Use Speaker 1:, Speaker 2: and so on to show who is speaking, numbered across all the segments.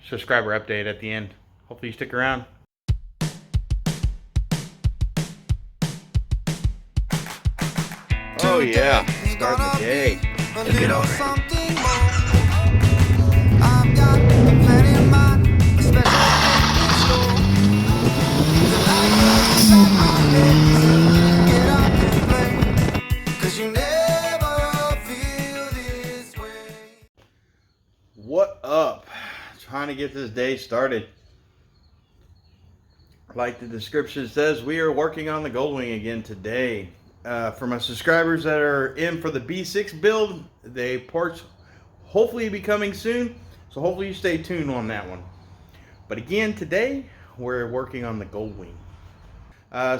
Speaker 1: subscriber update at the end. Hopefully you stick around. Oh yeah, starting the day. Let's get over it. What up? Trying to get this day started. Like the description says, we are working on the Goldwing again today. For my subscribers that are in for the B6 build, the ports hopefully be coming soon, so hopefully you stay tuned on that one. But again, today we're working on the Goldwing.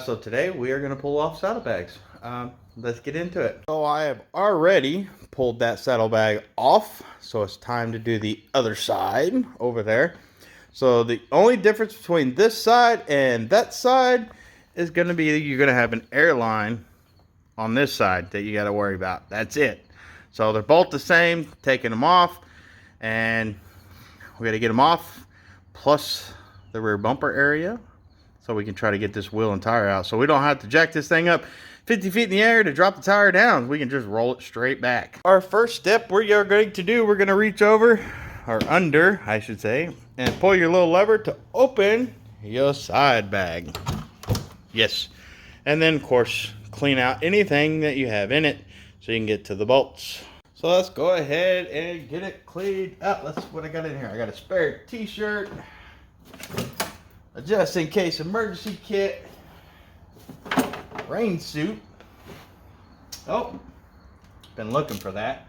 Speaker 1: So today we are going to pull off saddlebags. Let's get into it. So I have already pulled that saddlebag off, so it's time to do the other side over there. So the only difference between this side and that side is going to be you're going to have an airline on this side that you got to worry about. That's it. So they're both the same. Taking them off, and we got to get them off, plus the rear bumper area, so we can try to get this wheel and tire out. So we don't have to jack this thing up 50 feet in the air to drop the tire down. We can just roll it straight back. Our first step we are going to do, we're going to reach over, or under, I should say, and pull your little lever to open your side bag. Yes. And then, of course, clean out anything that you have in it so you can get to the bolts. So let's go ahead and get it cleaned up. That's what I got in here. I got a spare t-shirt, a just in case emergency kit, rain suit. Oh, been looking for that.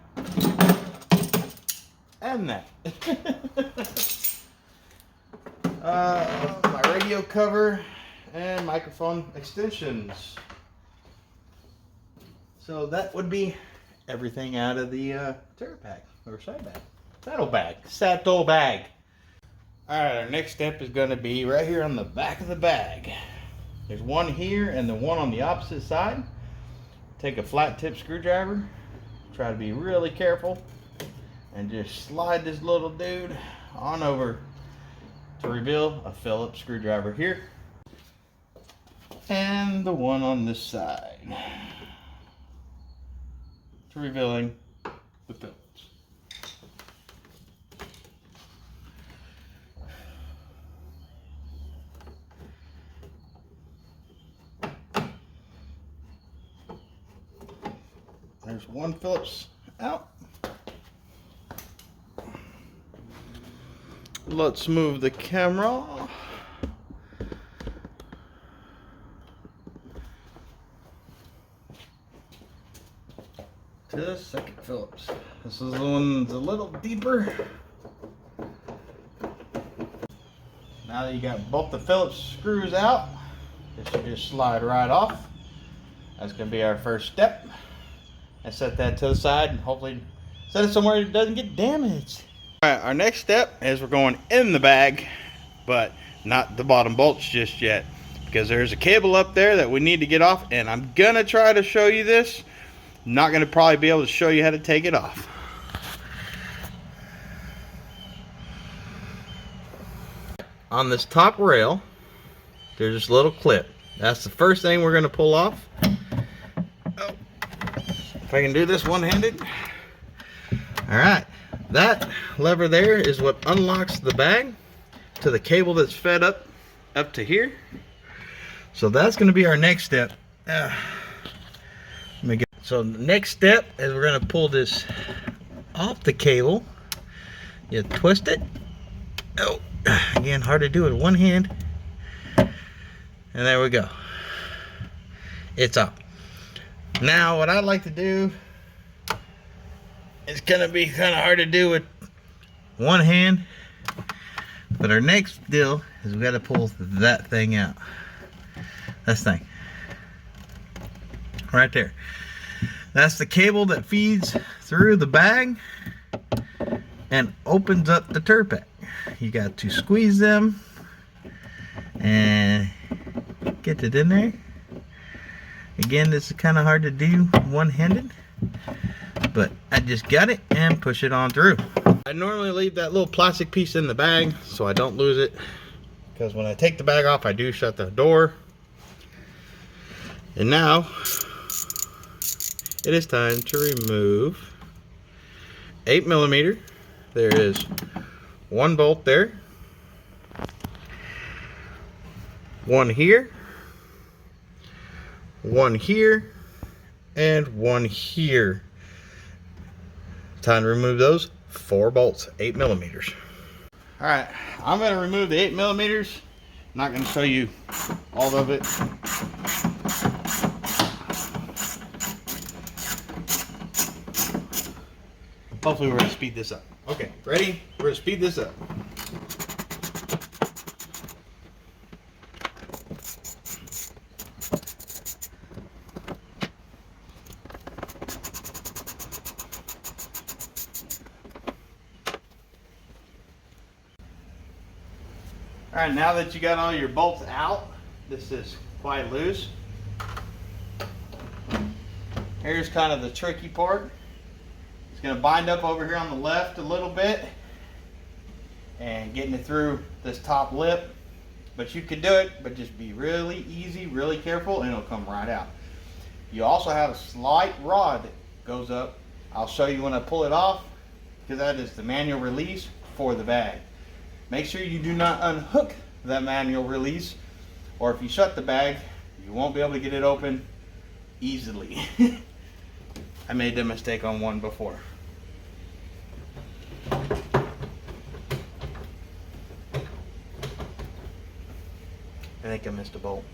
Speaker 1: And that. My radio cover and microphone extensions. So that would be everything out of the tire bag or side bag. Saddle bag. Alright, our next step is going to be right here on the back of the bag. There's one here and the one on the opposite side. Take a flat tip screwdriver. Try to be really careful. And just slide this little dude on over to reveal a Phillips screwdriver here. And the one on this side. To revealing the Phillips. There's one Phillips out. Let's move the camera. To the second Phillips. This is the one that's a little deeper. Now that you got both the Phillips screws out, this should just slide right off. That's going to be our first step. I set that to the side and hopefully set it somewhere it doesn't get damaged. Alright, our next step is we're going in the bag, but not the bottom bolts just yet, because there's a cable up there that we need to get off, and I'm going to try to show you this. Not going to probably be able to show you how to take it off. On this top rail, there's this little clip. That's the first thing we're going to pull off. Oh, if I can do this one-handed. Alright, that lever there is what unlocks the bag to the cable that's fed up to here. So that's going to be our next step. So the next step is we're going to pull this off the cable. You twist it. Oh, again, hard to do with one hand. And there we go. It's up. Now what I'd like to do, it's going to be kind of hard to do with one hand. But our next deal is we got to pull that thing out. This thing. Right there. That's the cable that feeds through the bag and opens up the tire pack. You got to squeeze them and get it in there. Again, this is kind of hard to do one-handed, but I just got it and push it on through. I normally leave that little plastic piece in the bag so I don't lose it, because when I take the bag off I do shut the door. And now it is time to remove 8mm. There is one bolt there, one here, one here, and one here. Time to remove those 4 bolts, 8mm. All right, I'm going to remove the 8mm. I'm not going to show you all of it. Hopefully we're going to speed this up. Okay, ready? We're going to speed this up. All right, now that you got all your bolts out, this is quite loose. Here's kind of the tricky part. It's going to bind up over here on the left a little bit and getting it through this top lip. But you can do it, but just be really easy, really careful, and it'll come right out. You also have a slight rod that goes up. I'll show you when I pull it off, because that is the manual release for the bag. Make sure you do not unhook that manual release, or if you shut the bag, you won't be able to get it open easily. I made that mistake on one before. I think I missed a bolt.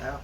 Speaker 1: Out.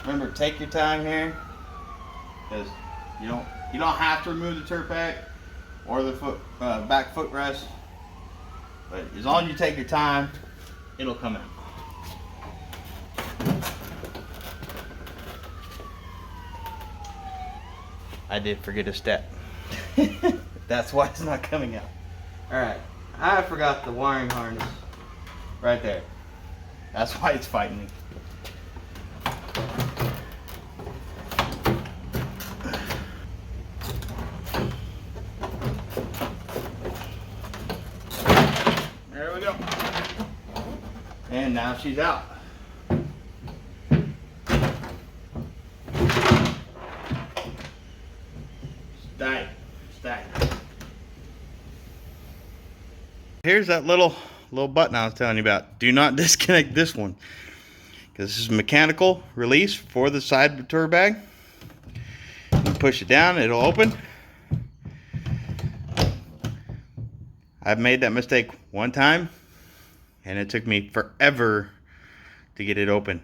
Speaker 1: Remember, take your time here, because you don't have to remove the turf pack or the back footrest, but as long as you take your time, it'll come out. I did forget a step. That's why it's not coming out. All right, I forgot the wiring harness right there. That's why it's fighting me. There we go. And now she's out. Stay. Here's that little button I was telling you about. Do not disconnect this one, because this is mechanical release for the side tour bag. You push it down, it'll open. I've made that mistake one time, and it took me forever to get it open.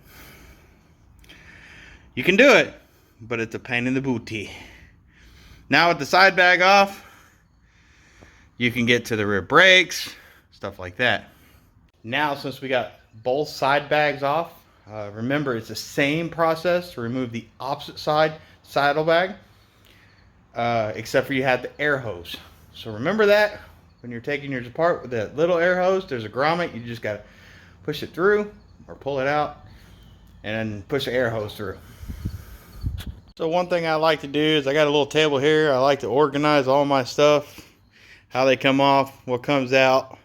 Speaker 1: You can do it, but it's a pain in the booty. Now with the side bag off, you can get to the rear brakes, stuff like that. Now, since we got both side bags off, remember it's the same process to remove the opposite side saddlebag, except for you had the air hose. So remember that when you're taking yours apart with that little air hose, there's a grommet. You just got to push it through or pull it out and then push the air hose through. So one thing I like to do is I got a little table here. I like to organize all my stuff, how they come off, what comes out.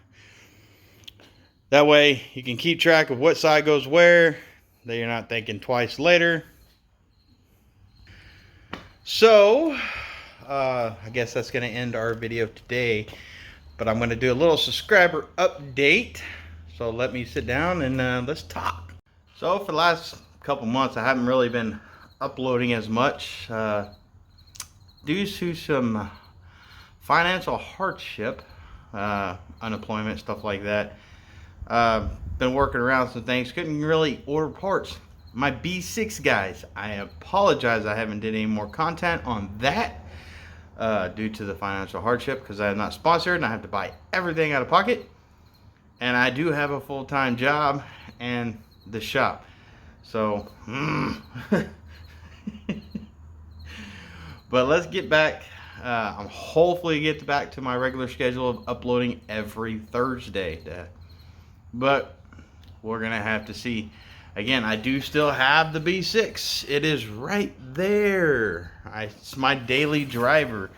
Speaker 1: That way you can keep track of what side goes where, that you're not thinking twice later. So I guess that's going to end our video today, but I'm going to do a little subscriber update. So let me sit down and let's talk. So for the last couple months I haven't really been uploading as much. due to some financial hardship, unemployment, stuff like that, been working around some things, couldn't really order parts. My B6 guys, I apologize I haven't did any more content on that due to the financial hardship, because I am not sponsored and I have to buy everything out of pocket, and I do have a full-time job and the shop, so but let's get back. I'm hopefully get back to my regular schedule of uploading every Thursday, but we're gonna have to see. Again, I do still have the B6. It is right there. It's my daily driver.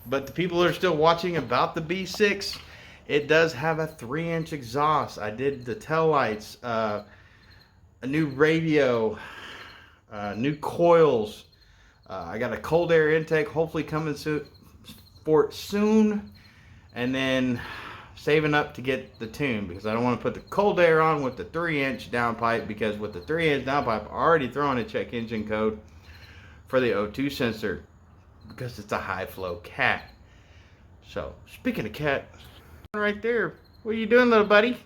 Speaker 1: But the people that are still watching about the B6, it does have a 3-inch exhaust. I did the tail lights, a new radio, new coils. I got a cold air intake, hopefully coming for it soon. And then saving up to get the tune, because I don't want to put the cold air on with the 3-inch downpipe, because with the 3-inch downpipe, I already thrown a check engine code for the O2 sensor, because it's a high flow cat. So speaking of cat, right there, what are you doing, little buddy?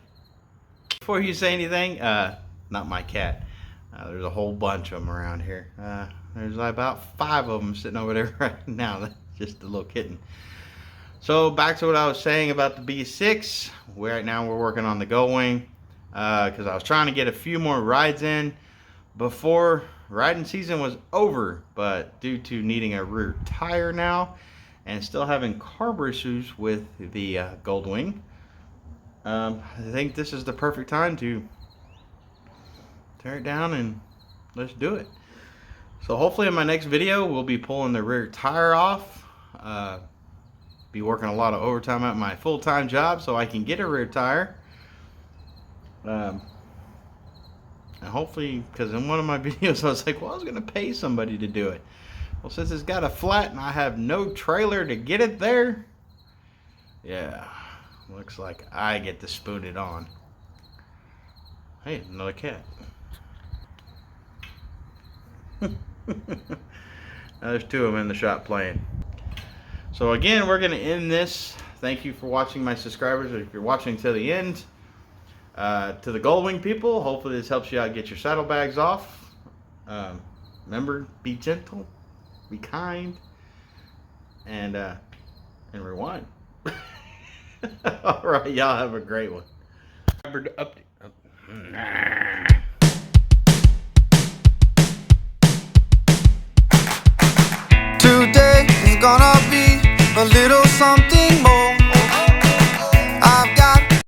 Speaker 1: Before you say anything, not my cat. There's a whole bunch of them around here. There's about 5 of them sitting over there right now. That's just a little kitten. So back to what I was saying about the B6. Right now we're working on the Goldwing, because I was trying to get a few more rides in before riding season was over, but due to needing a rear tire now and still having carb issues with the Goldwing, I think this is the perfect time to tear it down and let's do it. So hopefully in my next video we'll be pulling the rear tire off. Be working a lot of overtime at my full-time job so I can get a rear tire. And hopefully, because in one of my videos I was like, well, I was going to pay somebody to do it. Well, since it's got a flat and I have no trailer to get it there, yeah, looks like I get to spoon it on. Hey, another cat. There's 2 of them in the shop playing. So again, we're going to end this. Thank you for watching, my subscribers. If you're watching to the end, to the Goldwing people, hopefully this helps you out get your saddlebags off. Remember, be gentle, be kind, and rewind. All right, y'all have a great one. Today is gonna be a little something more.